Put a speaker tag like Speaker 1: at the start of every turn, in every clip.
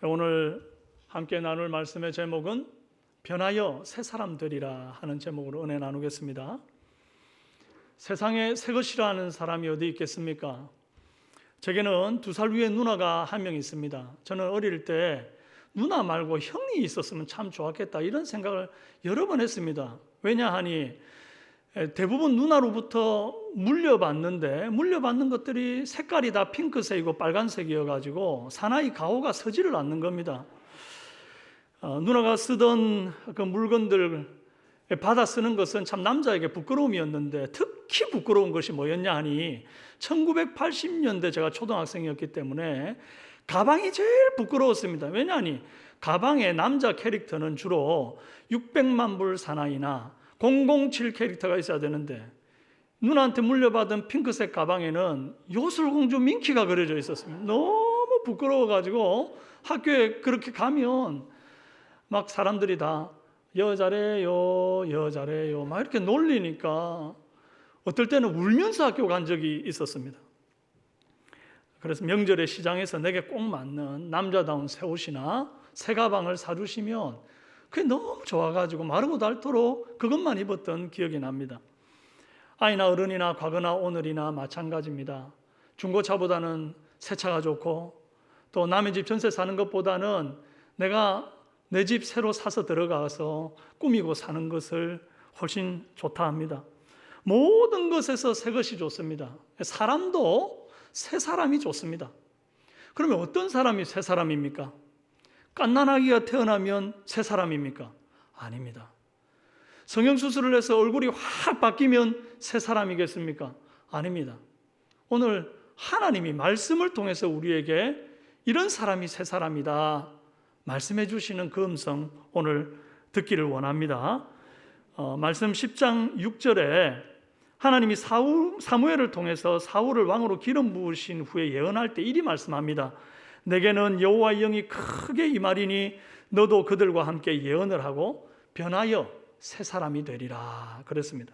Speaker 1: 오늘 함께 나눌 말씀의 제목은 변하여 새 사람 되리라 하는 제목으로 은혜 나누겠습니다. 세상에 새 것이라 하는 사람이 어디 있겠습니까? 제게는 2살 위에 누나가 한 명 있습니다. 저는 어릴 때 누나 말고 형이 있었으면 참 좋았겠다 이런 생각을 여러 번 했습니다. 왜냐하니 대부분 누나로부터 물려받는 것들이 색깔이 다 핑크색이고 빨간색이어가지고 사나이 가오가 서지를 않는 겁니다. 누나가 쓰던 그 물건들 받아 쓰는 것은 참 남자에게 부끄러움이었는데 특히 부끄러운 것이 뭐였냐 하니 1980년대 제가 초등학생이었기 때문에 가방이 제일 부끄러웠습니다. 왜냐하니 가방에 남자 캐릭터는 주로 600만 불 사나이나 007 캐릭터가 있어야 되는데 누나한테 물려받은 핑크색 가방에는 요술공주 민키가 그려져 있었습니다. 너무 부끄러워가지고 학교에 그렇게 가면 막 사람들이 다 여자래요 막 이렇게 놀리니까 어떨 때는 울면서 학교 간 적이 있었습니다. 그래서 명절에 시장에서 내게 꼭 맞는 남자다운 새 옷이나 새 가방을 사주시면 그게 너무 좋아가지고 마르고 닳도록 그것만 입었던 기억이 납니다. 아이나 어른이나 과거나 오늘이나 마찬가지입니다. 중고차보다는 새 차가 좋고 또 남의 집 전세 사는 것보다는 내가 내 집 새로 사서 들어가서 꾸미고 사는 것을 훨씬 좋다 합니다. 모든 것에서 새 것이 좋습니다. 사람도 새 사람이 좋습니다. 그러면 어떤 사람이 새 사람입니까? 갓난아기가 태어나면 새 사람입니까? 아닙니다. 성형수술을 해서 얼굴이 확 바뀌면 새 사람이겠습니까? 아닙니다. 오늘 하나님이 말씀을 통해서 우리에게 이런 사람이 새 사람이다 말씀해 주시는 그 음성 오늘 듣기를 원합니다. 말씀 10장 6절에 하나님이 사무엘을 통해서 사울을 왕으로 기름 부으신 후에 예언할 때 이리 말씀합니다. 내게는 여호와의 영이 크게 임하리니 너도 그들과 함께 예언을 하고 변하여 새 사람이 되리라 그랬습니다.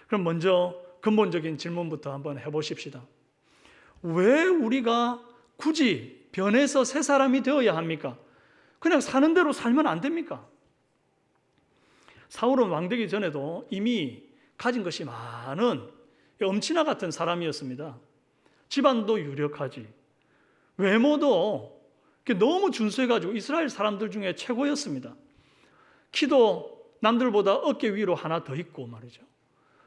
Speaker 1: 그럼 먼저 근본적인 질문부터 한번 해보십시다. 왜 우리가 굳이 변해서 새 사람이 되어야 합니까? 그냥 사는 대로 살면 안 됩니까? 사울은 왕되기 전에도 이미 가진 것이 많은 엄친아 같은 사람이었습니다. 집안도 유력하지, 외모도 너무 준수해가지고 이스라엘 사람들 중에 최고였습니다. 키도 남들보다 어깨 위로 하나 더 있고 말이죠.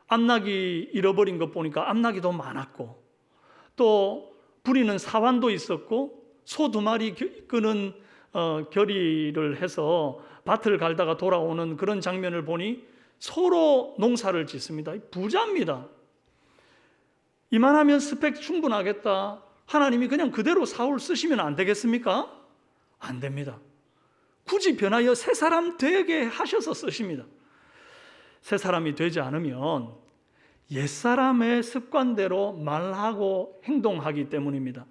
Speaker 1: 암나기 잃어버린 것 보니까 암나기도 많았고 또 부리는 사환도 있었고 소 2마리 끄는 결의를 해서 밭을 갈다가 돌아오는 그런 장면을 보니 소로 농사를 짓습니다. 부자입니다. 이만하면 스펙 충분하겠다. 하나님이 그냥 그대로 사울 쓰시면 안 되겠습니까? 안 됩니다. 굳이 변하여 새 사람 되게 하셔서 쓰십니다. 새 사람이 되지 않으면 옛사람의 습관대로 말하고 행동하기 때문입니다.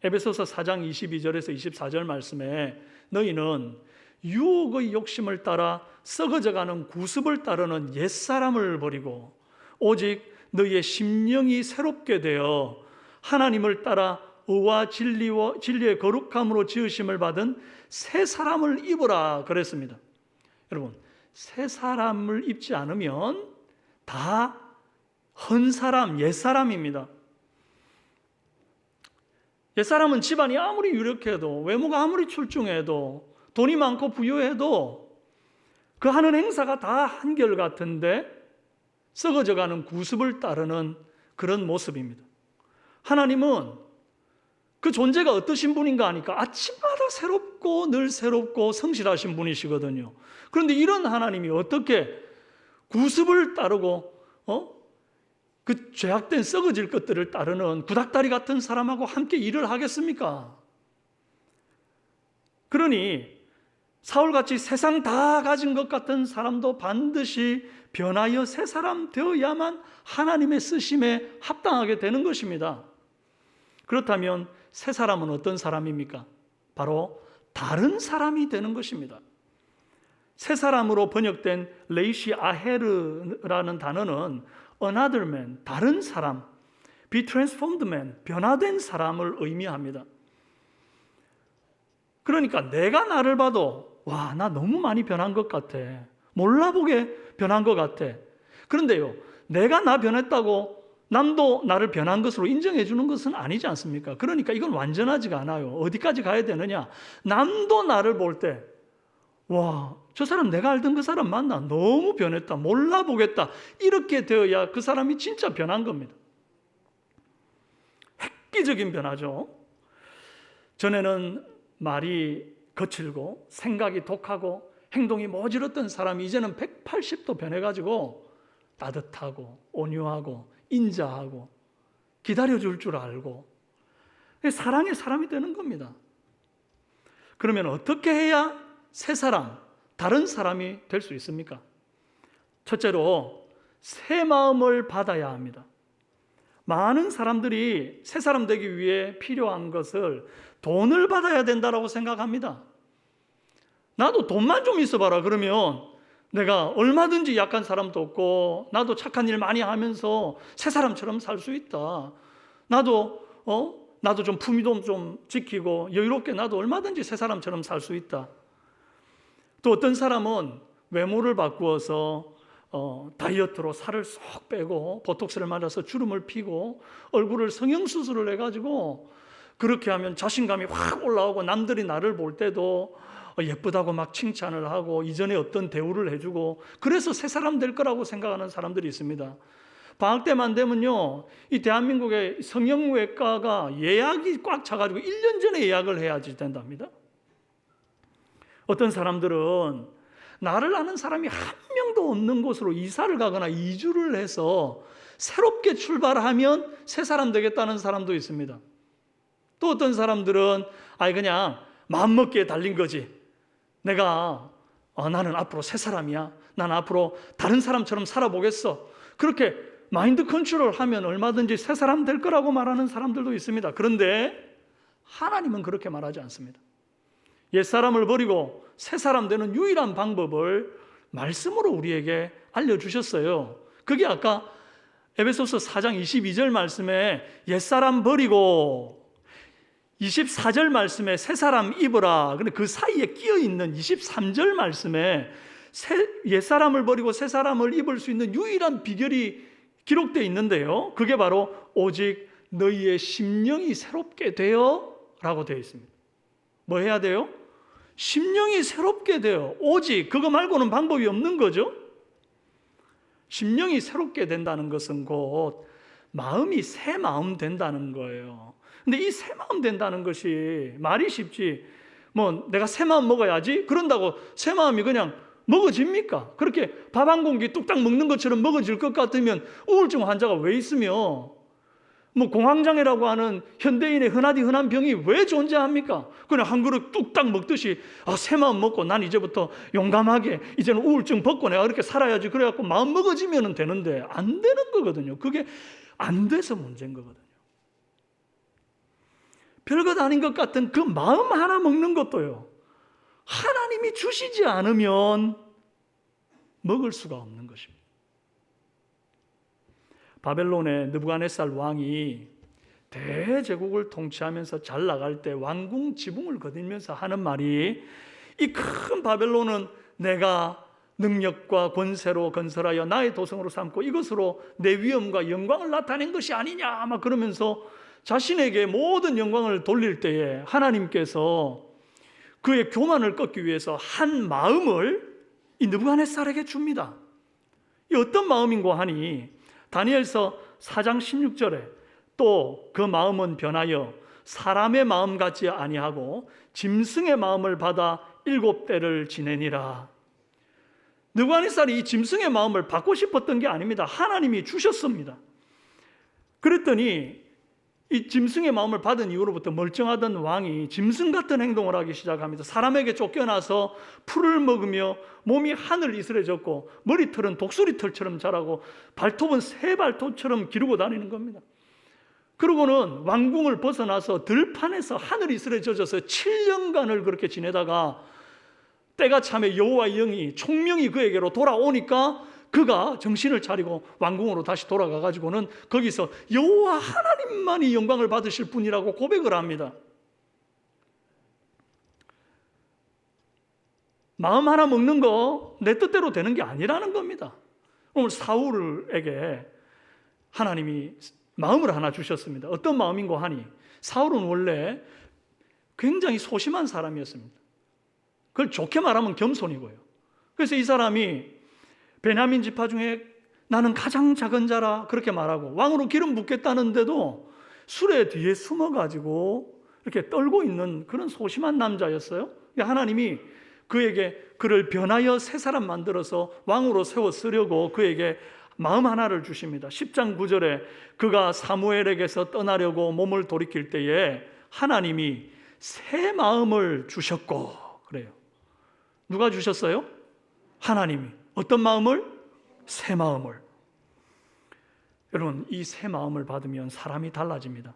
Speaker 1: 에베소서 4장 22절에서 24절 말씀에 너희는 유혹의 욕심을 따라 썩어져가는 구습을 따르는 옛사람을 버리고 오직 너희의 심령이 새롭게 되어 하나님을 따라 의와 진리의 거룩함으로 지으심을 받은 새 사람을 입으라 그랬습니다. 여러분, 새 사람을 입지 않으면 다 헌사람, 옛사람입니다. 옛사람은 집안이 아무리 유력해도 외모가 아무리 출중해도 돈이 많고 부유해도 그 하는 행사가 다 한결같은데 썩어져가는 구습을 따르는 그런 모습입니다. 하나님은 그 존재가 어떠신 분인가 하니까 아침마다 새롭고 늘 새롭고 성실하신 분이시거든요. 그런데 이런 하나님이 어떻게 구습을 따르고 그 죄악된 썩어질 것들을 따르는 구닥다리 같은 사람하고 함께 일을 하겠습니까? 그러니 사울같이 세상 다 가진 것 같은 사람도 반드시 변하여 새 사람 되어야만 하나님의 쓰심에 합당하게 되는 것입니다. 그렇다면 새 사람은 어떤 사람입니까? 바로 다른 사람이 되는 것입니다. 새 사람으로 번역된 레이시 아헤르라는 단어는 another man, 다른 사람, be transformed man, 변화된 사람을 의미합니다. 그러니까 내가 나를 봐도 와, 나 너무 많이 변한 것 같아. 몰라보게 변한 것 같아. 그런데요, 내가 나 변했다고 남도 나를 변한 것으로 인정해 주는 것은 아니지 않습니까? 그러니까 이건 완전하지가 않아요. 어디까지 가야 되느냐? 남도 나를 볼 때, 와, 저 사람 내가 알던 그 사람 맞나? 너무 변했다. 몰라보겠다. 이렇게 되어야 그 사람이 진짜 변한 겁니다. 획기적인 변화죠. 전에는 말이 거칠고 생각이 독하고 행동이 모질었던 사람이 이제는 180도 변해가지고 따뜻하고 온유하고 인자하고 기다려줄 줄 알고 사랑의 사람이 되는 겁니다. 그러면 어떻게 해야 새 사람, 다른 사람이 될 수 있습니까? 첫째로 새 마음을 받아야 합니다. 많은 사람들이 새 사람 되기 위해 필요한 것을 돈을 받아야 된다고 생각합니다. 나도 돈만 좀 있어봐라 그러면 내가 얼마든지 약한 사람도 없고 나도 착한 일 많이 하면서 새 사람처럼 살 수 있다. 나도 좀 품위도 좀 지키고 여유롭게 나도 얼마든지 새 사람처럼 살 수 있다. 또 어떤 사람은 외모를 바꾸어서 다이어트로 살을 쏙 빼고 보톡스를 맞아서 주름을 피고 얼굴을 성형수술을 해가지고 그렇게 하면 자신감이 확 올라오고 남들이 나를 볼 때도 예쁘다고 막 칭찬을 하고 이전에 어떤 대우를 해주고 그래서 새 사람 될 거라고 생각하는 사람들이 있습니다. 방학 때만 되면요, 이 대한민국의 성형외과가 예약이 꽉 차가지고 1년 전에 예약을 해야지 된답니다. 어떤 사람들은 나를 아는 사람이 한 명도 없는 곳으로 이사를 가거나 이주를 해서 새롭게 출발하면 새 사람 되겠다는 사람도 있습니다. 또 어떤 사람들은 그냥 마음먹기에 달린 거지. 내가 나는 앞으로 새 사람이야. 난 앞으로 다른 사람처럼 살아보겠어. 그렇게 마인드 컨트롤 하면 얼마든지 새 사람 될 거라고 말하는 사람들도 있습니다. 그런데 하나님은 그렇게 말하지 않습니다. 옛사람을 버리고 새 사람 되는 유일한 방법을 말씀으로 우리에게 알려주셨어요. 그게 아까 에베소서 4장 22절 말씀에 옛사람 버리고 24절 말씀에 새 사람 입으라. 근데 그 사이에 끼어 있는 23절 말씀에 옛사람을 버리고 새 사람을 입을 수 있는 유일한 비결이 기록되어 있는데요. 그게 바로 오직 너희의 심령이 새롭게 되어 라고 되어 있습니다. 뭐 해야 돼요? 심령이 새롭게 돼요. 오직 그거 말고는 방법이 없는 거죠. 심령이 새롭게 된다는 것은 곧 마음이 새 마음 된다는 거예요. 근데 이 새 마음 된다는 것이 말이 쉽지, 뭐 내가 새 마음 먹어야지 그런다고 새 마음이 그냥 먹어집니까? 그렇게 밥 한 공기 뚝딱 먹는 것처럼 먹어질 것 같으면 우울증 환자가 왜 있으며 뭐 공황장애라고 하는 현대인의 흔한 병이 왜 존재합니까? 그냥 한 그릇 뚝딱 먹듯이 새 마음 먹고 난 이제부터 용감하게 이제는 우울증 벗고 내가 그렇게 살아야지 그래갖고 마음 먹어지면 되는데 안 되는 거거든요. 그게 안 돼서 문제인 거거든요. 별것 아닌 것 같은 그 마음 하나 먹는 것도요, 하나님이 주시지 않으면 먹을 수가 없는 것입니다. 바벨론의 느부갓네살 왕이 대제국을 통치하면서 잘 나갈 때 왕궁 지붕을 거들면서 하는 말이, 이 큰 바벨론은 내가 능력과 권세로 건설하여 나의 도성으로 삼고 이것으로 내 위엄과 영광을 나타낸 것이 아니냐 막 그러면서 자신에게 모든 영광을 돌릴 때에 하나님께서 그의 교만을 꺾기 위해서 한 마음을 이 느부갓네살에게 줍니다. 이 어떤 마음인고 하니 다니엘서 4장 16절에 또 그 마음은 변하여 사람의 마음 같지 아니하고 짐승의 마음을 받아 7대를 지내니라. 느부갓네살이 이 짐승의 마음을 받고 싶었던 게 아닙니다. 하나님이 주셨습니다. 그랬더니 이 짐승의 마음을 받은 이후로부터 멀쩡하던 왕이 짐승 같은 행동을 하기 시작합니다. 사람에게 쫓겨나서 풀을 먹으며 몸이 하늘 이슬해졌고 머리털은 독수리털처럼 자라고 발톱은 새 발톱처럼 기르고 다니는 겁니다. 그러고는 왕궁을 벗어나서 들판에서 하늘 이슬에 젖어서 7년간을 그렇게 지내다가 때가 참에 여호와의 영이 총명이 그에게로 돌아오니까 그가 정신을 차리고 왕궁으로 다시 돌아가 가지고는 거기서 여호와 하나님만이 영광을 받으실 분이라고 고백을 합니다. 마음 하나 먹는 거 내 뜻대로 되는 게 아니라는 겁니다. 오늘 사울에게 하나님이 마음을 하나 주셨습니다. 어떤 마음인고 하니 사울은 원래 굉장히 소심한 사람이었습니다. 그걸 좋게 말하면 겸손이고요. 그래서 이 사람이 베냐민 지파 중에 나는 가장 작은 자라 그렇게 말하고 왕으로 기름 붓겠다는데도 수레 뒤에 숨어가지고 이렇게 떨고 있는 그런 소심한 남자였어요. 하나님이 그에게 그를 변하여 새 사람 만들어서 왕으로 세워 쓰려고 그에게 마음 하나를 주십니다. 10장 9절에 그가 사무엘에게서 떠나려고 몸을 돌이킬 때에 하나님이 새 마음을 주셨고 그래요. 누가 주셨어요? 하나님이. 어떤 마음을? 새 마음을. 여러분, 이 새 마음을 받으면 사람이 달라집니다.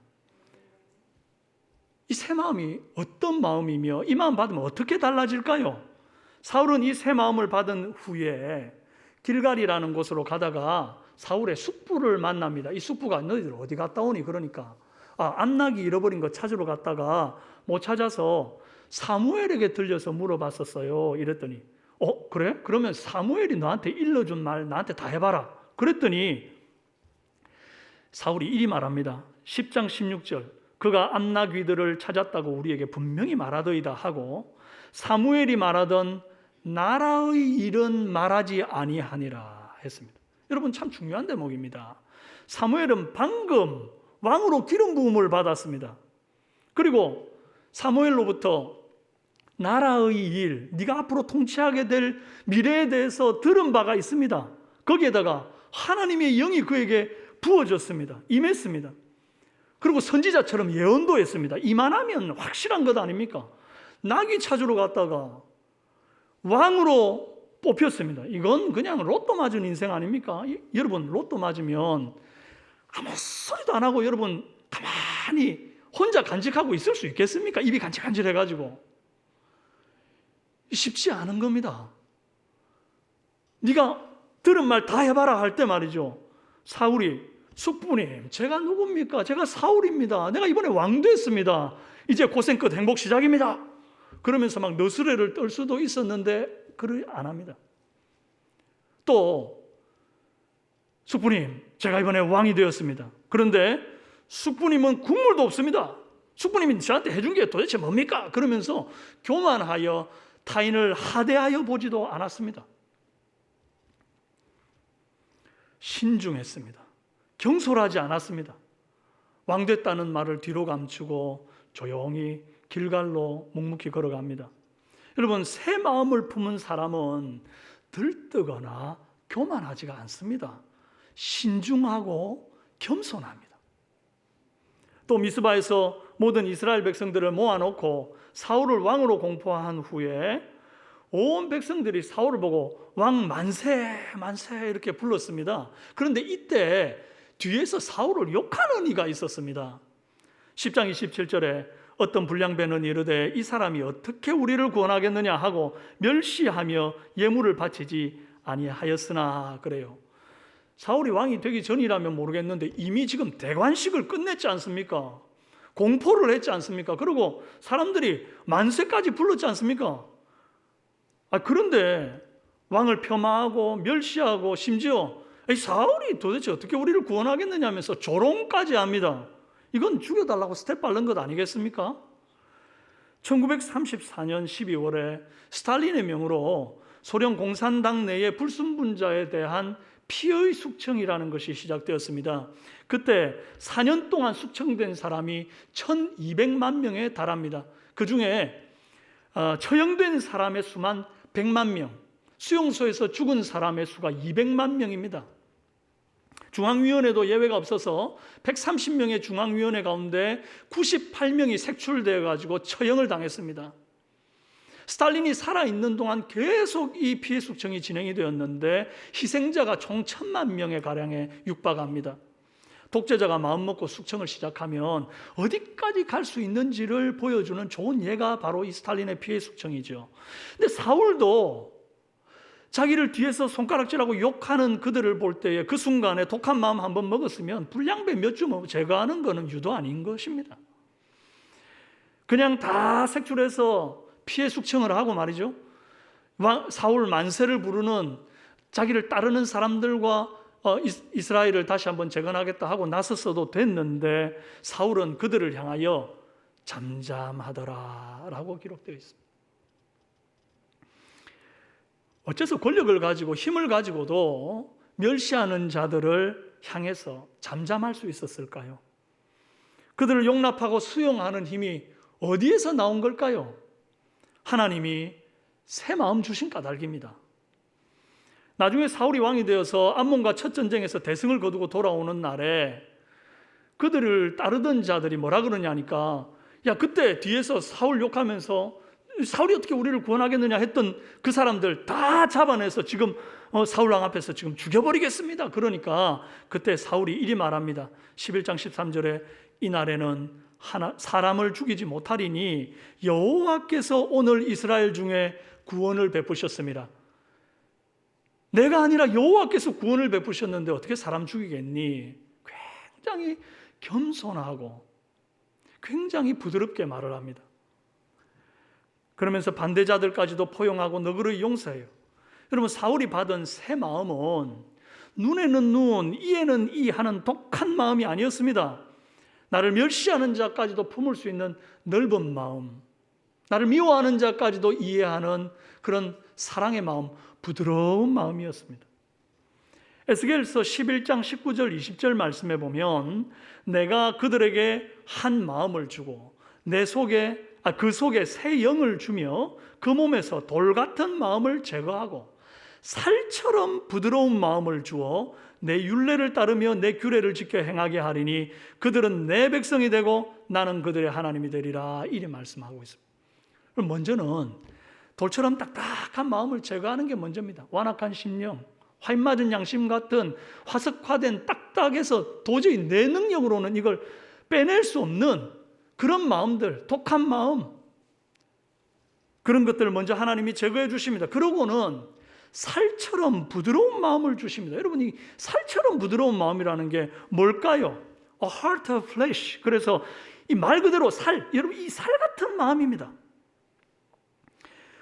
Speaker 1: 이 새 마음이 어떤 마음이며 이 마음 받으면 어떻게 달라질까요? 사울은 이 새 마음을 받은 후에 길갈이라는 곳으로 가다가 사울의 숙부를 만납니다. 이 숙부가 너희들 어디 갔다 오니? 그러니까 암낙이 잃어버린 거 찾으러 갔다가 못 찾아서 사무엘에게 들려서 물어봤었어요. 이랬더니 그래? 그러면 사무엘이 너한테 일러준 말 나한테 다 해봐라. 그랬더니 사울이 이리 말합니다. 10장 16절 그가 암낙귀들을 찾았다고 우리에게 분명히 말하더이다 하고 사무엘이 말하던 나라의 일은 말하지 아니하니라 했습니다. 여러분 참 중요한 대목입니다. 사무엘은 방금 왕으로 기름 부음을 받았습니다. 그리고 사무엘로부터 나라의 일, 네가 앞으로 통치하게 될 미래에 대해서 들은 바가 있습니다. 거기에다가 하나님의 영이 그에게 부어졌습니다. 임했습니다. 그리고 선지자처럼 예언도 했습니다. 이만하면 확실한 것 아닙니까? 나귀 찾으러 갔다가 왕으로 뽑혔습니다. 이건 그냥 로또 맞은 인생 아닙니까? 여러분 로또 맞으면 아무 소리도 안 하고 여러분 가만히 혼자 간직하고 있을 수 있겠습니까? 입이 간질간질해가지고. 쉽지 않은 겁니다. 네가 들은 말 다 해봐라 할 때 말이죠. 사울이 숙부님 제가 누굽니까? 제가 사울입니다. 내가 이번에 왕 됐습니다. 이제 고생 끝 행복 시작입니다. 그러면서 막 너스레를 떨 수도 있었는데 그를 안 합니다. 또 숙부님 제가 이번에 왕이 되었습니다. 그런데 숙부님은 국물도 없습니다. 숙부님이 저한테 해준 게 도대체 뭡니까? 그러면서 교만하여 타인을 하대하여 보지도 않았습니다. 신중했습니다. 경솔하지 않았습니다. 왕 됐다는 말을 뒤로 감추고 조용히 길갈로 묵묵히 걸어갑니다. 여러분 새 마음을 품은 사람은 들뜨거나 교만하지가 않습니다. 신중하고 겸손합니다. 또 미스바에서 모든 이스라엘 백성들을 모아놓고 사울을 왕으로 공포한 후에 온 백성들이 사울을 보고 왕 만세 만세 이렇게 불렀습니다. 그런데 이때 뒤에서 사울을 욕하는 이가 있었습니다. 10장 27절에 어떤 불량배는 이르되 이 사람이 어떻게 우리를 구원하겠느냐 하고 멸시하며 예물을 바치지 아니하였으나 그래요. 사울이 왕이 되기 전이라면 모르겠는데 이미 지금 대관식을 끝냈지 않습니까? 공포를 했지 않습니까? 그리고 사람들이 만세까지 불렀지 않습니까? 그런데 왕을 폄하하고 멸시하고 심지어 사울이 도대체 어떻게 우리를 구원하겠느냐 하면서 조롱까지 합니다. 이건 죽여달라고 스텝 밟는 것 아니겠습니까? 1934년 12월에 스탈린의 명으로 소련 공산당 내의 불순분자에 대한 피의 숙청이라는 것이 시작되었습니다. 그때 4년 동안 숙청된 사람이 1200만 명에 달합니다. 그 중에 처형된 사람의 수만 100만 명, 수용소에서 죽은 사람의 수가 200만 명입니다. 중앙위원회도 예외가 없어서 130명의 중앙위원회 가운데 98명이 색출되어 가지고 처형을 당했습니다. 스탈린이 살아있는 동안 계속 이 피해 숙청이 진행이 되었는데 희생자가 총 1000만 명에 가량에 육박합니다. 독재자가 마음먹고 숙청을 시작하면 어디까지 갈 수 있는지를 보여주는 좋은 예가 바로 이 스탈린의 피해 숙청이죠. 근데 사울도 자기를 뒤에서 손가락질하고 욕하는 그들을 볼 때에 그 순간에 독한 마음 한번 먹었으면 불량배 몇 주 제거하는 것은 유도 아닌 것입니다. 그냥 다 색출해서 피해 숙청을 하고 말이죠. 사울 만세를 부르는 자기를 따르는 사람들과 이스라엘을 다시 한번 재건하겠다 하고 나섰어도 됐는데 사울은 그들을 향하여 잠잠하더라라고 기록되어 있습니다. 어째서 권력을 가지고 힘을 가지고도 멸시하는 자들을 향해서 잠잠할 수 있었을까요? 그들을 용납하고 수용하는 힘이 어디에서 나온 걸까요? 하나님이 새 마음 주신 까닭입니다. 나중에 사울이 왕이 되어서 암몬과 첫 전쟁에서 대승을 거두고 돌아오는 날에 그들을 따르던 자들이 뭐라 그러냐니까, 야, 그때 뒤에서 사울 욕하면서 사울이 어떻게 우리를 구원하겠느냐 했던 그 사람들 다 잡아내서 지금 사울왕 앞에서 지금 죽여버리겠습니다. 그러니까 그때 사울이 이리 말합니다. 11장 13절에 이날에는 사람을 죽이지 못하리니 여호와께서 오늘 이스라엘 중에 구원을 베푸셨습니다. 내가 아니라 여호와께서 구원을 베푸셨는데 어떻게 사람 죽이겠니? 굉장히 겸손하고 굉장히 부드럽게 말을 합니다. 그러면서 반대자들까지도 포용하고 너그러이 용서해요. 여러분, 사울이 받은 새 마음은 눈에는 눈, 이에는 이 하는 독한 마음이 아니었습니다. 나를 멸시하는 자까지도 품을 수 있는 넓은 마음, 나를 미워하는 자까지도 이해하는 그런 사랑의 마음, 부드러운 마음이었습니다. 에스겔서 11장 19절 20절 말씀에 보면 내가 그들에게 한 마음을 주고 그 속에 새 영을 주며 그 몸에서 돌 같은 마음을 제거하고 살처럼 부드러운 마음을 주어 내 율례를 따르며 내 규례를 지켜 행하게 하리니 그들은 내 백성이 되고 나는 그들의 하나님이 되리라. 이리 말씀하고 있습니다. 그럼 먼저는 돌처럼 딱딱한 마음을 제거하는 게 먼저입니다. 완악한 심령, 화인 맞은 양심 같은 화석화된 딱딱해서 도저히 내 능력으로는 이걸 빼낼 수 없는 그런 마음들, 독한 마음, 그런 것들을 먼저 하나님이 제거해 주십니다. 그러고는 살처럼 부드러운 마음을 주십니다. 여러분, 이 살처럼 부드러운 마음이라는 게 뭘까요? A heart of flesh. 그래서 이 말 그대로 살, 여러분, 이 살 같은 마음입니다.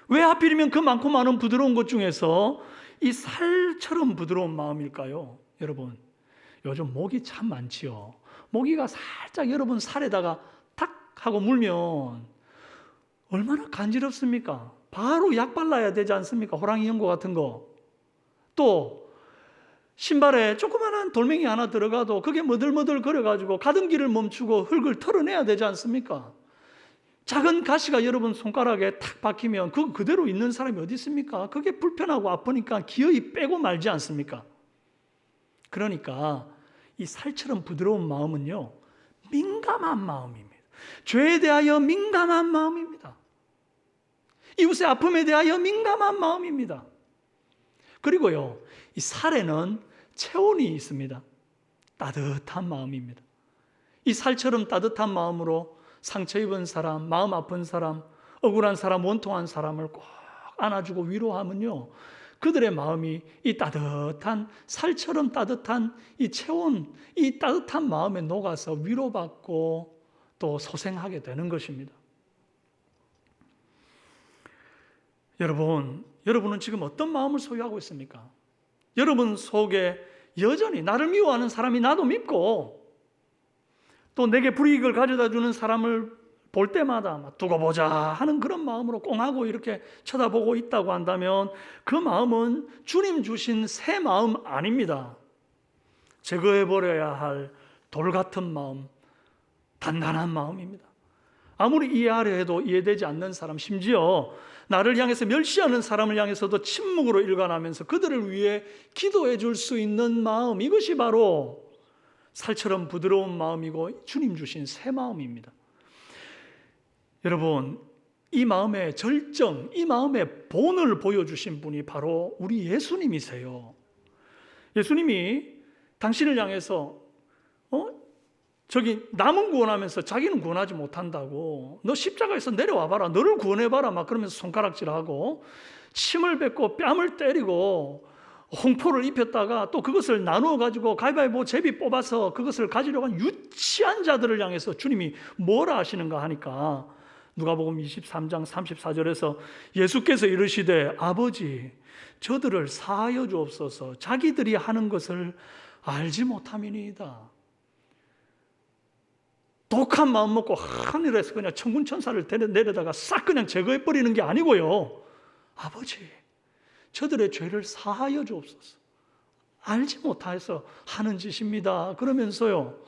Speaker 1: 왜 하필이면 그 많고 많은 부드러운 것 중에서 이 살처럼 부드러운 마음일까요? 여러분, 요즘 모기 참 많지요. 모기가 살짝 여러분 살에다가 탁 하고 물면 얼마나 간지럽습니까? 바로 약 발라야 되지 않습니까? 호랑이 연고 같은 거. 또 신발에 조그마한 돌멩이 하나 들어가도 그게 머들머들 거려가지고 가던 길을 멈추고 흙을 털어내야 되지 않습니까? 작은 가시가 여러분 손가락에 탁 박히면 그거 그대로 있는 사람이 어디 있습니까? 그게 불편하고 아프니까 기어이 빼고 말지 않습니까? 그러니까 이 살처럼 부드러운 마음은요, 민감한 마음입니다. 죄에 대하여 민감한 마음입니다. 이웃의 아픔에 대하여 민감한 마음입니다. 그리고요, 이 살에는 체온이 있습니다. 따뜻한 마음입니다. 이 살처럼 따뜻한 마음으로 상처 입은 사람, 마음 아픈 사람, 억울한 사람, 원통한 사람을 꼭 안아주고 위로하면요, 그들의 마음이 이 따뜻한 살처럼 따뜻한 이 체온, 이 따뜻한 마음에 녹아서 위로받고 또 소생하게 되는 것입니다. 여러분은 지금 어떤 마음을 소유하고 있습니까? 여러분 속에 여전히 나를 미워하는 사람이 나도 밉고 또 내게 불이익을 가져다 주는 사람을 볼 때마다 두고 보자 하는 그런 마음으로 꽁하고 이렇게 쳐다보고 있다고 한다면 그 마음은 주님 주신 새 마음 아닙니다. 제거해버려야 할 돌 같은 마음, 단단한 마음입니다. 아무리 이해하려 해도 이해되지 않는 사람, 심지어 나를 향해서 멸시하는 사람을 향해서도 침묵으로 일관하면서 그들을 위해 기도해 줄 수 있는 마음, 이것이 바로 살처럼 부드러운 마음이고 주님 주신 새 마음입니다. 여러분, 이 마음의 절정, 이 마음의 본을 보여주신 분이 바로 우리 예수님이세요. 예수님이 당신을 향해서 저기 남은 구원하면서 자기는 구원하지 못한다고, 너 십자가에서 내려와 봐라, 너를 구원해 봐라 막 그러면서 손가락질하고 침을 뱉고 뺨을 때리고 홍포를 입혔다가 또 그것을 나누어 가지고 가위바위보 제비 뽑아서 그것을 가지려고 한 유치한 자들을 향해서 주님이 뭐라 하시는가 하니까 누가복음 23장 34절에서 예수께서 이르시되 아버지 저들을 사하여 주옵소서 자기들이 하는 것을 알지 못함이니이다. 독한 마음 먹고 하늘에서 그냥 천군 천사를 내려다가 싹 그냥 제거해 버리는 게 아니고요. 아버지 저들의 죄를 사하여 주옵소서. 알지 못해서 하는 짓입니다. 그러면서요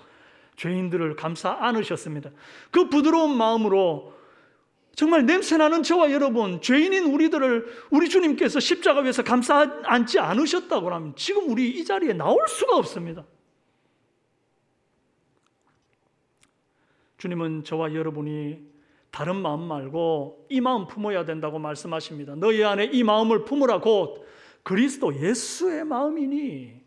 Speaker 1: 죄인들을 감싸 안으셨습니다. 그 부드러운 마음으로 정말 냄새나는 저와 여러분, 죄인인 우리들을 우리 주님께서 십자가 위에서 감싸 안지 않으셨다고 하면 지금 우리 이 자리에 나올 수가 없습니다. 주님은 저와 여러분이 다른 마음 말고 이 마음 품어야 된다고 말씀하십니다. 너희 안에 이 마음을 품으라 곧 그리스도 예수의 마음이니.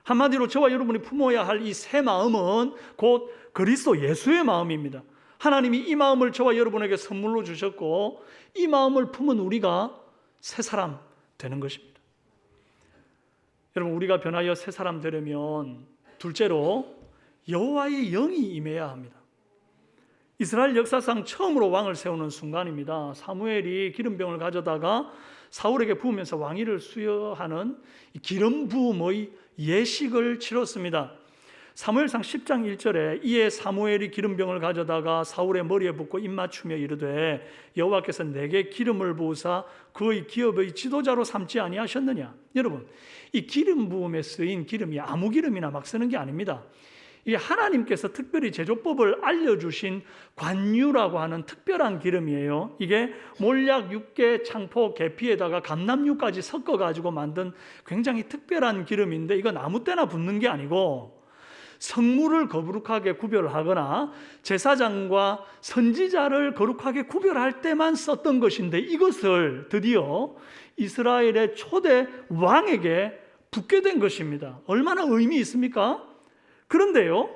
Speaker 1: 한마디로 저와 여러분이 품어야 할 이 새 마음은 곧 그리스도 예수의 마음입니다. 하나님이 이 마음을 저와 여러분에게 선물로 주셨고 이 마음을 품은 우리가 새 사람 되는 것입니다. 여러분 우리가 변하여 새 사람 되려면 둘째로 여호와의 영이 임해야 합니다. 이스라엘 역사상 처음으로 왕을 세우는 순간입니다. 사무엘이 기름병을 가져다가 사울에게 부으면서 왕위를 수여하는 기름 부음의 예식을 치렀습니다. 사무엘상 10장 1절에 이에 사무엘이 기름병을 가져다가 사울의 머리에 붓고 입맞추며 이르되 여호와께서 내게 기름을 부으사 그의 기업의 지도자로 삼지 아니하셨느냐. 여러분 이 기름 부음에 쓰인 기름이 아무 기름이나 막 쓰는 게 아닙니다. 이게 하나님께서 특별히 제조법을 알려주신 관유라고 하는 특별한 기름이에요. 이게 몰약, 육개, 창포, 계피에다가 감람유까지 섞어가지고 만든 굉장히 특별한 기름인데 이건 아무 때나 붓는 게 아니고 성물을 거룩하게 구별하거나 제사장과 선지자를 거룩하게 구별할 때만 썼던 것인데 이것을 드디어 이스라엘의 초대 왕에게 붓게 된 것입니다. 얼마나 의미 있습니까? 그런데요,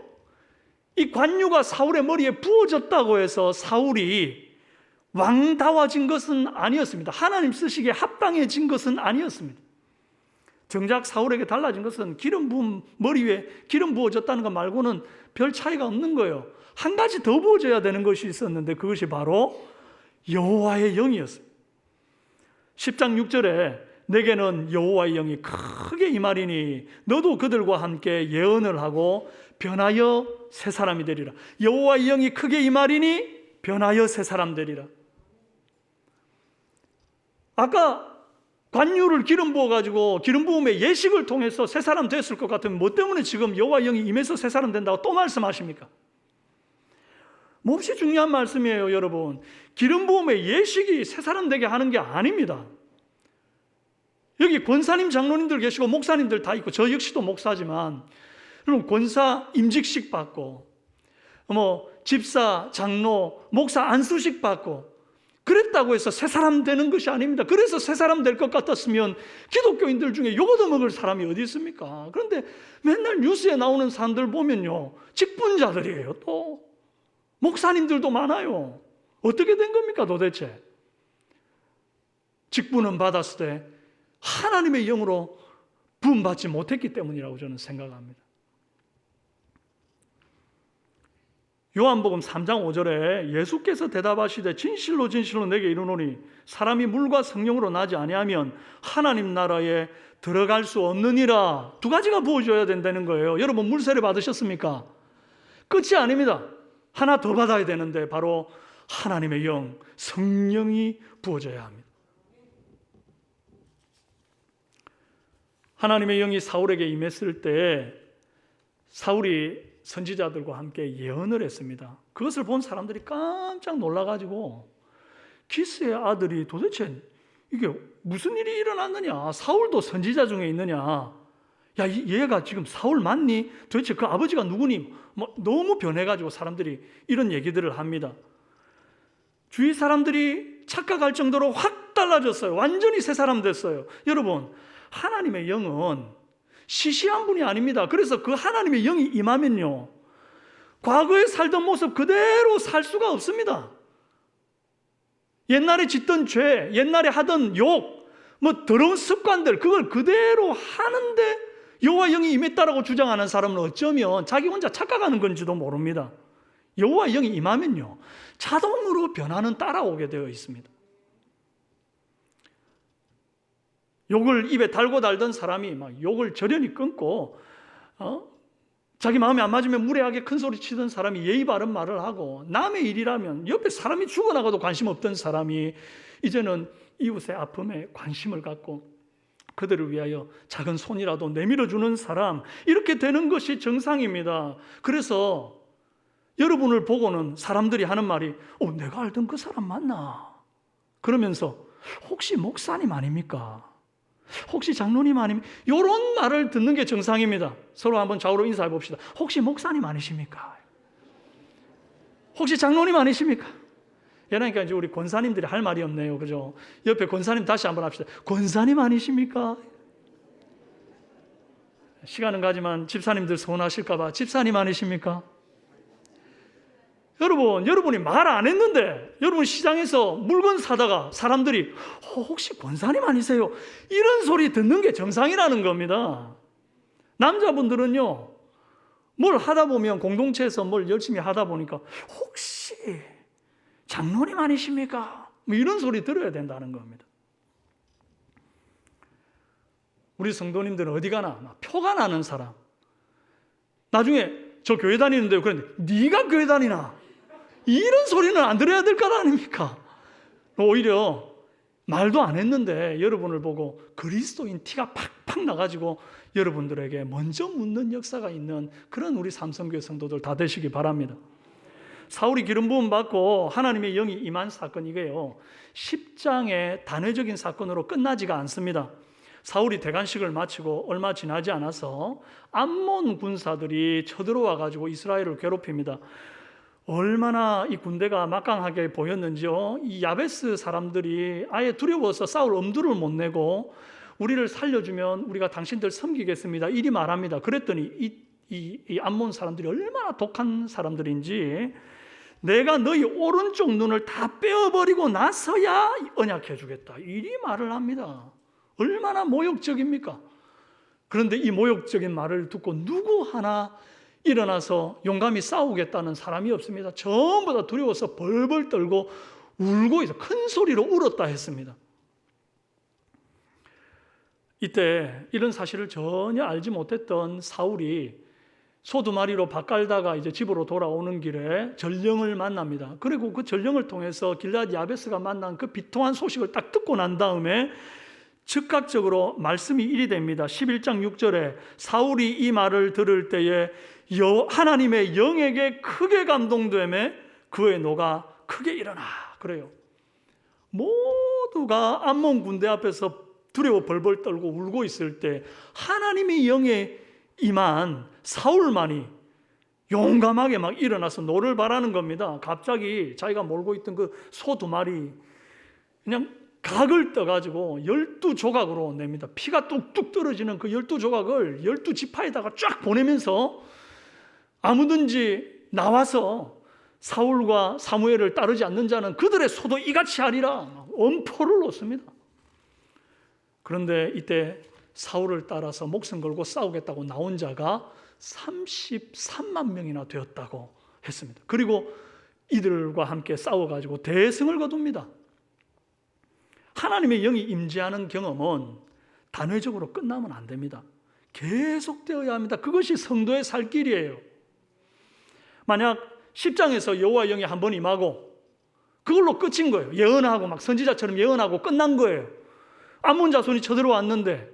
Speaker 1: 이 관유가 사울의 머리에 부어졌다고 해서 사울이 왕다워진 것은 아니었습니다. 하나님 쓰시기에 합당해진 것은 아니었습니다. 정작 사울에게 달라진 것은 기름 부은 머리 위에 기름 부어졌다는 것 말고는 별 차이가 없는 거예요. 한 가지 더 부어져야 되는 것이 있었는데 그것이 바로 여호와의 영이었습니다. 10장 6절에 내게는 여호와의 영이 크게 임하리니 너도 그들과 함께 예언을 하고 변하여 새 사람이 되리라. 여호와의 영이 크게 임하리니 변하여 새 사람 되리라. 아까 관유를 기름 부어가지고 기름 부음의 예식을 통해서 새 사람 됐을 것 같으면 뭐 때문에 지금 여호와의 영이 임해서 새 사람 된다고 또 말씀하십니까? 몹시 중요한 말씀이에요, 여러분. 기름 부음의 예식이 새 사람 되게 하는 게 아닙니다. 여기 권사님, 장로님들 계시고 목사님들 다 있고 저 역시도 목사지만 여러분 권사 임직식 받고 집사, 장로, 목사 안수식 받고 그랬다고 해서 새 사람 되는 것이 아닙니다. 그래서 새 사람 될 것 같았으면 기독교인들 중에 욕 얻어먹을 사람이 어디 있습니까? 그런데 맨날 뉴스에 나오는 사람들 보면요 직분자들이에요. 또 목사님들도 많아요. 어떻게 된 겁니까 도대체? 직분은 받았을 때 하나님의 영으로 부음받지 못했기 때문이라고 저는 생각합니다. 요한복음 3장 5절에 예수께서 대답하시되 진실로 진실로 내게 이르노니 사람이 물과 성령으로 나지 아니하면 하나님 나라에 들어갈 수 없느니라. 두 가지가 부어줘야 된다는 거예요. 여러분 물세례 받으셨습니까? 끝이 아닙니다. 하나 더 받아야 되는데 바로 하나님의 영, 성령이 부어져야 합니다. 하나님의 영이 사울에게 임했을 때 사울이 선지자들과 함께 예언을 했습니다. 그것을 본 사람들이 깜짝 놀라가지고 기스의 아들이 도대체 이게 무슨 일이 일어났느냐? 사울도 선지자 중에 있느냐? 야, 얘가 지금 사울 맞니? 도대체 그 아버지가 누구니? 너무 변해가지고 사람들이 이런 얘기들을 합니다. 주위 사람들이 착각할 정도로 확 달라졌어요. 완전히 새 사람 됐어요. 여러분, 하나님의 영은 시시한 분이 아닙니다. 그래서 그 하나님의 영이 임하면요 과거에 살던 모습 그대로 살 수가 없습니다. 옛날에 짓던 죄, 옛날에 하던 욕, 더러운 습관들 그걸 그대로 하는데 여호와 영이 임했다라고 주장하는 사람은 어쩌면 자기 혼자 착각하는 건지도 모릅니다. 여호와의 영이 임하면요, 자동으로 변화는 따라오게 되어 있습니다. 욕을 입에 달고 달던 사람이 막 욕을 저련히 끊고, 자기 마음에 안 맞으면 무례하게 큰 소리 치던 사람이 예의 바른 말을 하고, 남의 일이라면 옆에 사람이 죽어나가도 관심 없던 사람이 이제는 이웃의 아픔에 관심을 갖고 그들을 위하여 작은 손이라도 내밀어주는 사람, 이렇게 되는 것이 정상입니다. 그래서 여러분을 보고는 사람들이 하는 말이 내가 알던 그 사람 맞나? 그러면서 혹시 목사님 아닙니까? 혹시 장로님 아닙니까? 이런 말을 듣는 게 정상입니다. 서로 한번 좌우로 인사해 봅시다. 혹시 목사님 아니십니까? 혹시 장로님 아니십니까? 그러니까 이제 우리 권사님들이 할 말이 없네요. 그죠? 옆에 권사님 다시 한번 합시다. 권사님 아니십니까? 시간은 가지만 집사님들 서운하실까봐 집사님 아니십니까? 여러분이 말 안 했는데, 여러분 시장에서 물건 사다가 사람들이 혹시 권사님 아니세요? 이런 소리 듣는 게 정상이라는 겁니다. 남자분들은요, 뭘 하다 보면 공동체에서 뭘 열심히 하다 보니까 혹시 장로님 아니십니까? 뭐 이런 소리 들어야 된다는 겁니다. 우리 성도님들은 어디 가나 표가 나는 사람, 나중에 저 교회 다니는데요, 그런데 네가 교회 다니나? 이런 소리는 안 들어야 될 것 아닙니까? 오히려 말도 안 했는데 여러분을 보고 그리스도인 티가 팍팍 나가지고 여러분들에게 먼저 묻는 역사가 있는 그런 우리 삼성교회 성도들 다 되시기 바랍니다. 사울이 기름 부음 받고 하나님의 영이 임한 사건, 이게요 10장의 단회적인 사건으로 끝나지가 않습니다. 사울이 대관식을 마치고 얼마 지나지 않아서 암몬 군사들이 쳐들어와 가지고 이스라엘을 괴롭힙니다. 얼마나 이 군대가 막강하게 보였는지요. 이 야베스 사람들이 아예 두려워서 싸울 엄두를 못 내고 우리를 살려주면 우리가 당신들 섬기겠습니다, 이리 말합니다. 그랬더니 이 암몬 사람들이 얼마나 독한 사람들인지, 내가 너희 오른쪽 눈을 다 빼어버리고 나서야 언약해 주겠다, 이리 말을 합니다. 얼마나 모욕적입니까? 그런데 이 모욕적인 말을 듣고 누구 하나 일어나서 용감히 싸우겠다는 사람이 없습니다. 전부 다 두려워서 벌벌 떨고 울고 있어, 큰 소리로 울었다 했습니다. 이때 이런 사실을 전혀 알지 못했던 사울이 소 2마리로 밥 깔다가 이제 집으로 돌아오는 길에 전령을 만납니다. 그리고 그 전령을 통해서 길앗 야베스가 만난 그 비통한 소식을 딱 듣고 난 다음에 즉각적으로 말씀이 이리 됩니다. 11장 6절에 사울이 이 말을 들을 때에 하나님의 영에게 크게 감동되매 그의 노가 크게 일어나, 그래요. 모두가 암몬 군대 앞에서 두려워 벌벌 떨고 울고 있을 때 하나님의 영에 임한 사울만이 용감하게 막 일어나서 노를 바라는 겁니다. 갑자기 자기가 몰고 있던 그 소 2마리 그냥 각을 떠가지고 12조각으로 냅니다. 피가 뚝뚝 떨어지는 그 12조각을 12지파에다가 쫙 보내면서 아무든지 나와서 사울과 사무엘을 따르지 않는 자는 그들의 소도 이같이 하리라 엄포를 놓습니다. 그런데 이때 사울을 따라서 목숨 걸고 싸우겠다고 나온 자가 33만 명이나 되었다고 했습니다. 그리고 이들과 함께 싸워가지고 대승을 거둡니다. 하나님의 영이 임재하는 경험은 단회적으로 끝나면 안 됩니다. 계속되어야 합니다. 그것이 성도의 살 길이에요. 만약 10장에서 여호와 영이 한 번 임하고 그걸로 끝인 거예요. 예언하고 막 선지자처럼 예언하고 끝난 거예요. 암몬 자손이 쳐들어왔는데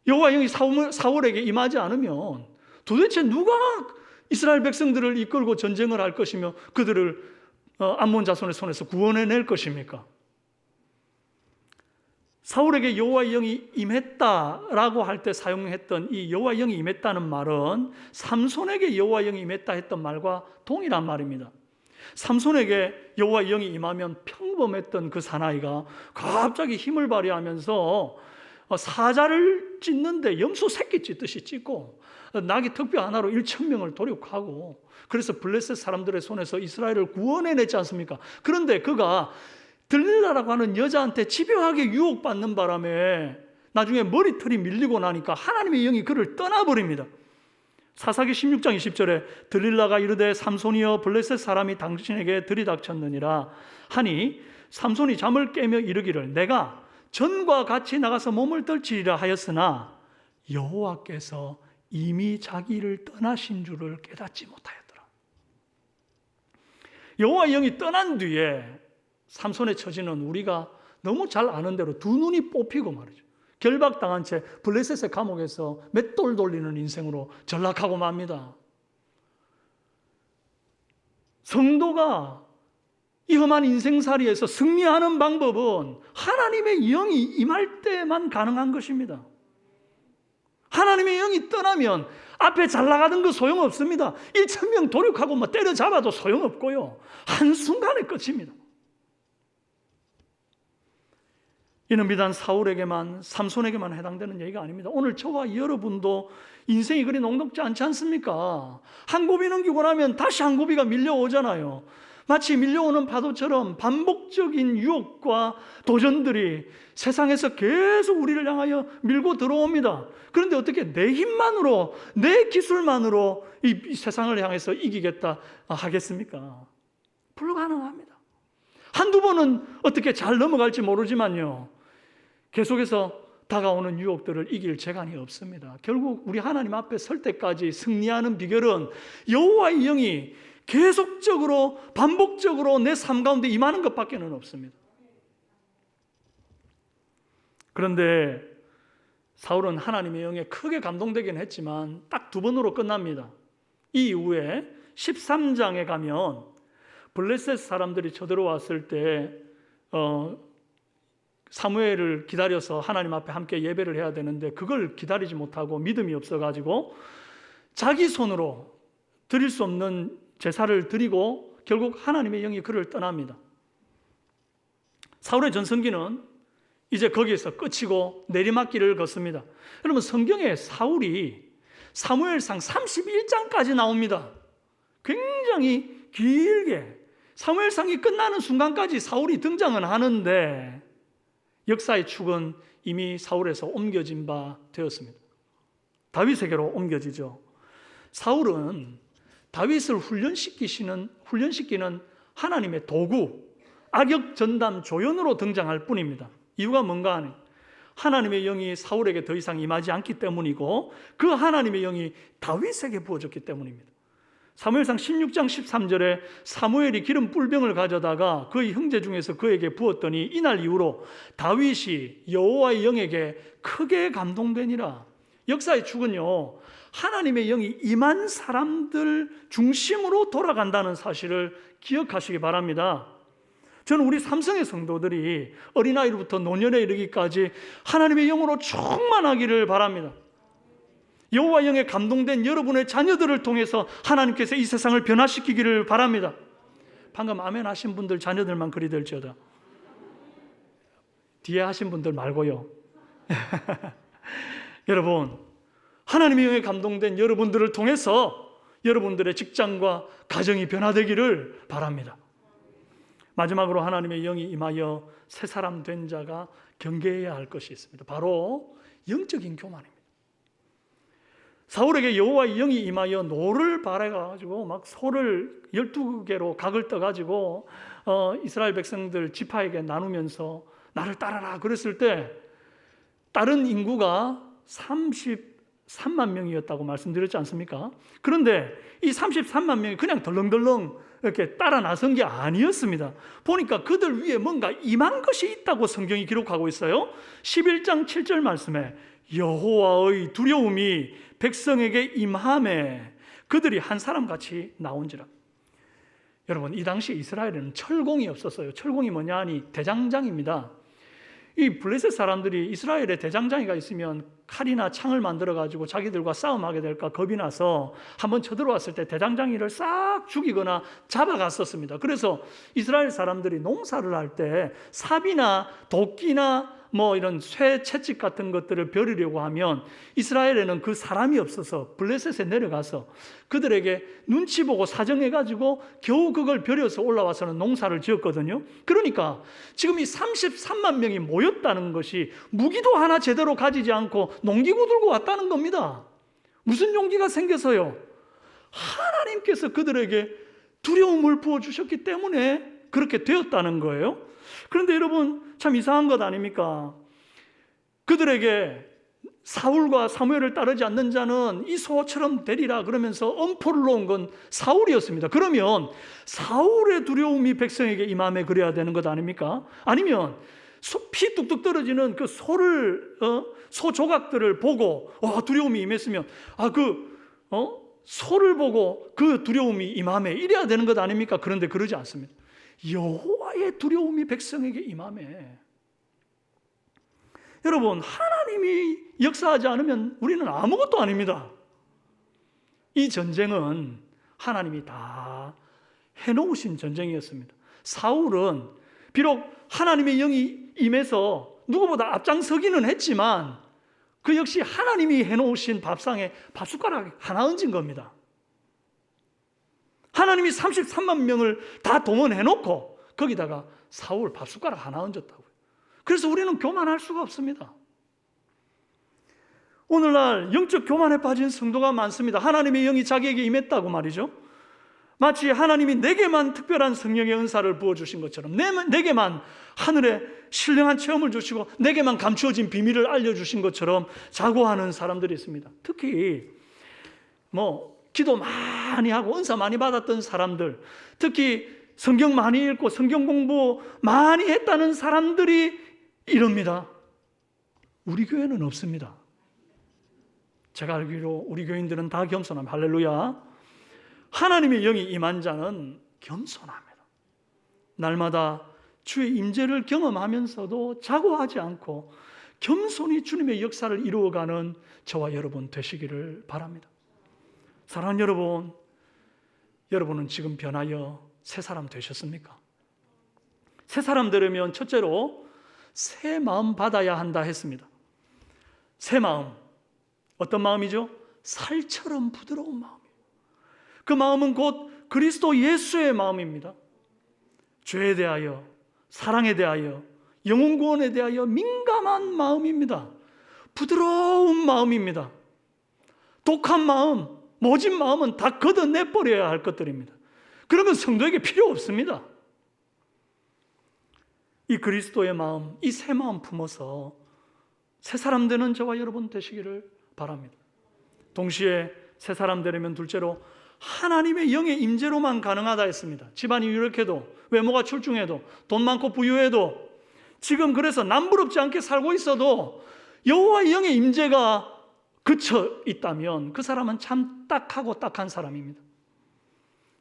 Speaker 1: 여호와 영이 사울에게 임하지 않으면 도대체 누가 이스라엘 백성들을 이끌고 전쟁을 할 것이며 그들을 암몬 자손의 손에서 구원해낼 것입니까? 사울에게 여호와의 영이 임했다라고 할 때 사용했던 이 여호와의 영이 임했다는 말은 삼손에게 여호와의 영이 임했다 했던 말과 동일한 말입니다. 삼손에게 여호와의 영이 임하면 평범했던 그 사나이가 갑자기 힘을 발휘하면서 사자를 찢는데 염소 새끼 찢듯이 찢고 나귀 턱뼈 하나로 1,000명을 도륙하고, 그래서 블레셋 사람들의 손에서 이스라엘을 구원해냈지 않습니까? 그런데 그가 들릴라라고 하는 여자한테 집요하게 유혹받는 바람에 나중에 머리털이 밀리고 나니까 하나님의 영이 그를 떠나버립니다. 사사기 16장 20절에 들릴라가 이르되 삼손이여 블레셋 사람이 당신에게 들이닥쳤느니라 하니 삼손이 잠을 깨며 이르기를 내가 전과 같이 나가서 몸을 떨치리라 하였으나 여호와께서 이미 자기를 떠나신 줄을 깨닫지 못하였더라. 여호와의 영이 떠난 뒤에 삼손의 처지는 우리가 너무 잘 아는 대로 두 눈이 뽑히고 말이죠. 결박당한 채 블레셋의 감옥에서 맷돌 돌리는 인생으로 전락하고 맙니다. 성도가 이 험한 인생살이에서 승리하는 방법은 하나님의 영이 임할 때만 가능한 것입니다. 하나님의 영이 떠나면 앞에 잘 나가던 거 소용없습니다. 1,000명 도륙하고 때려잡아도 소용없고요. 한순간에 끝입니다. 이는 비단 사울에게만, 삼손에게만 해당되는 얘기가 아닙니다. 오늘 저와 여러분도 인생이 그리 녹록지 않지 않습니까? 한 고비 넘기고 나면 다시 한 고비가 밀려오잖아요. 마치 밀려오는 파도처럼 반복적인 유혹과 도전들이 세상에서 계속 우리를 향하여 밀고 들어옵니다. 그런데 어떻게 내 힘만으로, 내 기술만으로 이 세상을 향해서 이기겠다 하겠습니까? 불가능합니다. 한두 번은 어떻게 잘 넘어갈지 모르지만요, 계속해서 다가오는 유혹들을 이길 재간이 없습니다. 결국 우리 하나님 앞에 설 때까지 승리하는 비결은 여호와의 영이 계속적으로 반복적으로 내 삶 가운데 임하는 것밖에는 없습니다. 그런데 사울은 하나님의 영에 크게 감동되긴 했지만 딱 두 번으로 끝납니다. 이 이후에 13장에 가면 블레셋 사람들이 쳐들어왔을 때 사무엘을 기다려서 하나님 앞에 함께 예배를 해야 되는데 그걸 기다리지 못하고 믿음이 없어가지고 자기 손으로 드릴 수 없는 제사를 드리고 결국 하나님의 영이 그를 떠납니다. 사울의 전성기는 이제 거기에서 끝이고 내리막길을 걷습니다. 여러분, 성경에 사울이 사무엘상 31장까지 나옵니다. 굉장히 길게 사무엘상이 끝나는 순간까지 사울이 등장은 하는데 역사의 축은 이미 사울에서 옮겨진 바 되었습니다. 다윗에게로 옮겨지죠. 사울은 다윗을 훈련시키는 하나님의 도구, 악역 전담 조연으로 등장할 뿐입니다. 이유가 뭔가 하니 하나님의 영이 사울에게 더 이상 임하지 않기 때문이고 그 하나님의 영이 다윗에게 부어졌기 때문입니다. 사무엘상 16장 13절에 사무엘이 기름 뿔병을 가져다가 그의 형제 중에서 그에게 부었더니 이날 이후로 다윗이 여호와의 영에게 크게 감동되니라. 역사의 축은요, 하나님의 영이 임한 사람들 중심으로 돌아간다는 사실을 기억하시기 바랍니다. 저는 우리 삼성의 성도들이 어린아이로부터 노년에 이르기까지 하나님의 영으로 충만하기를 바랍니다. 여호와 영에 감동된 여러분의 자녀들을 통해서 하나님께서 이 세상을 변화시키기를 바랍니다. 방금 아멘 하신 분들 자녀들만 그리 될지어다. 뒤에 하신 분들 말고요. 여러분, 하나님의 영에 감동된 여러분들을 통해서 여러분들의 직장과 가정이 변화되기를 바랍니다. 마지막으로 하나님의 영이 임하여 새 사람 된 자가 경계해야 할 것이 있습니다. 바로 영적인 교만입니다. 사울에게 여호와의 영이 임하여 노를 바래가지고 막 소를 12개로 각을 떠가지고 이스라엘 백성들 지파에게 나누면서 나를 따라라 그랬을 때 다른 인구가 33만 명이었다고 말씀드렸지 않습니까? 그런데 이 33만 명이 그냥 덜렁덜렁 이렇게 따라 나선 게 아니었습니다. 보니까 그들 위에 뭔가 임한 것이 있다고 성경이 기록하고 있어요. 11장 7절 말씀에 여호와의 두려움이 백성에게 임함에 그들이 한 사람같이 나온지라. 여러분, 이 당시 이스라엘에는 철공이 없었어요. 철공이 뭐냐 하니 대장장입니다. 이 블레셋 사람들이 이스라엘에 대장장이가 있으면 칼이나 창을 만들어가지고 자기들과 싸움하게 될까 겁이 나서 한번 쳐들어왔을 때 대장장이를 싹 죽이거나 잡아갔었습니다. 그래서 이스라엘 사람들이 농사를 할 때 삽이나 도끼나 이런 쇠 채찍 같은 것들을 벼르려고 하면 이스라엘에는 그 사람이 없어서 블레셋에 내려가서 그들에게 눈치 보고 사정해가지고 겨우 그걸 벼려서 올라와서는 농사를 지었거든요. 그러니까 지금 이 33만 명이 모였다는 것이 무기도 하나 제대로 가지지 않고 농기구 들고 왔다는 겁니다. 무슨 용기가 생겨서요? 하나님께서 그들에게 두려움을 부어주셨기 때문에 그렇게 되었다는 거예요. 그런데 여러분, 참 이상한 것 아닙니까? 그들에게 사울과 사무엘을 따르지 않는 자는 이 소처럼 되리라 그러면서 엄포를 놓은 건 사울이었습니다. 그러면 사울의 두려움이 백성에게 임함에 그래야 되는 것 아닙니까? 아니면 피 뚝뚝 떨어지는 그 소 조각들을 보고 두려움이 임했으면 소를 보고 그 두려움이 임함에 이래야 되는 것 아닙니까? 그런데 그러지 않습니다. 여호와의 두려움이 백성에게 임함에. 여러분, 하나님이 역사하지 않으면 우리는 아무것도 아닙니다. 이 전쟁은 하나님이 다 해놓으신 전쟁이었습니다. 사울은 비록 하나님의 영이 임해서 누구보다 앞장서기는 했지만 그 역시 하나님이 해놓으신 밥상에 밥숟가락 하나 얹은 겁니다. 하나님이 33만 명을 다 동원해놓고 거기다가 사울 밥숟가락 하나 얹었다고요. 그래서 우리는 교만할 수가 없습니다. 오늘날 영적 교만에 빠진 성도가 많습니다. 하나님의 영이 자기에게 임했다고 말이죠. 마치 하나님이 내게만 특별한 성령의 은사를 부어주신 것처럼, 내게만 하늘의 신령한 체험을 주시고 내게만 감추어진 비밀을 알려주신 것처럼 자고하는 사람들이 있습니다. 특히 기도 많이 하고 은사 많이 받았던 사람들, 특히 성경 많이 읽고 성경 공부 많이 했다는 사람들이 이럽니다. 우리 교회는 없습니다. 제가 알기로 우리 교인들은 다 겸손합니다. 할렐루야. 하나님의 영이 임한 자는 겸손합니다. 날마다 주의 임재를 경험하면서도 자고하지 않고 겸손히 주님의 역사를 이루어가는 저와 여러분 되시기를 바랍니다. 사랑하는 여러분, 여러분은 지금 변하여 새 사람 되셨습니까? 새 사람 되려면 첫째로 새 마음 받아야 한다 했습니다. 새 마음, 어떤 마음이죠? 살처럼 부드러운 마음이에요. 그 마음은 곧 그리스도 예수의 마음입니다. 죄에 대하여, 사랑에 대하여, 영혼 구원에 대하여 민감한 마음입니다. 부드러운 마음입니다. 독한 마음, 모진 마음은 다 걷어내버려야 할 것들입니다. 그런 건 성도에게 필요 없습니다. 이 그리스도의 마음, 이 새 마음 품어서 새 사람 되는 저와 여러분 되시기를 바랍니다. 동시에 새 사람 되려면 둘째로 하나님의 영의 임재로만 가능하다 했습니다. 집안이 유력해도, 외모가 출중해도, 돈 많고 부유해도, 지금 그래서 남부럽지 않게 살고 있어도 여호와의 영의 임재가 그쳐 있다면 그 사람은 참 딱하고 딱한 사람입니다.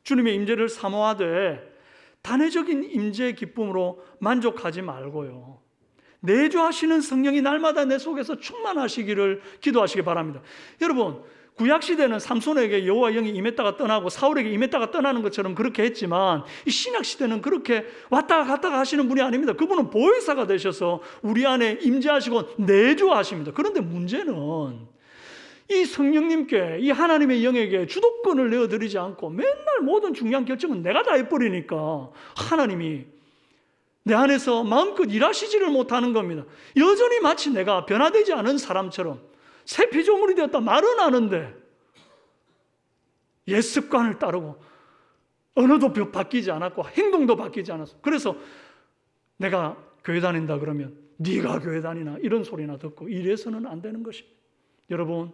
Speaker 1: 주님의 임재를 사모하되 단회적인 임재의 기쁨으로 만족하지 말고요, 내주하시는 성령이 날마다 내 속에서 충만하시기를 기도하시기 바랍니다. 여러분, 구약시대는 삼손에게 여호와 영이 임했다가 떠나고 사울에게 임했다가 떠나는 것처럼 그렇게 했지만 이 신약시대는 그렇게 왔다가 갔다가 하시는 분이 아닙니다. 그분은 보혜사가 되셔서 우리 안에 임재하시고 내주하십니다. 그런데 문제는 이 성령님께, 이 하나님의 영에게 주도권을 내어드리지 않고 맨날 모든 중요한 결정은 내가 다 해버리니까 하나님이 내 안에서 마음껏 일하시지를 못하는 겁니다. 여전히 마치 내가 변화되지 않은 사람처럼 새 피조물이 되었다 말은 하는데 옛 습관을 따르고 언어도 바뀌지 않았고 행동도 바뀌지 않았어. 그래서 내가 교회 다닌다 그러면 네가 교회 다니나 이런 소리나 듣고 이래서는 안 되는 것입니다. 여러분,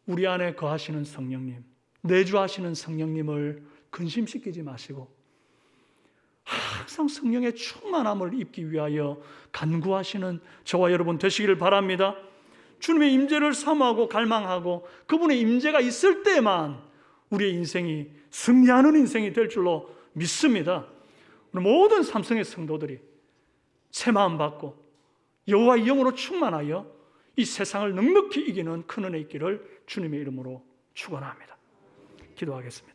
Speaker 1: 우리 안에 거하시는 성령님, 내주하시는 성령님을 근심시키지 마시고 항상 성령의 충만함을 입기 위하여 간구하시는 저와 여러분 되시기를 바랍니다. 주님의 임재를 사모하고 갈망하고 그분의 임재가 있을 때만 우리의 인생이 승리하는 인생이 될 줄로 믿습니다. 우리 모든 삼성의 성도들이 새 마음 받고 여호와의 영으로 충만하여 이 세상을 넉넉히 이기는 큰 은혜 있기를 주님의 이름으로 축원합니다. 기도하겠습니다.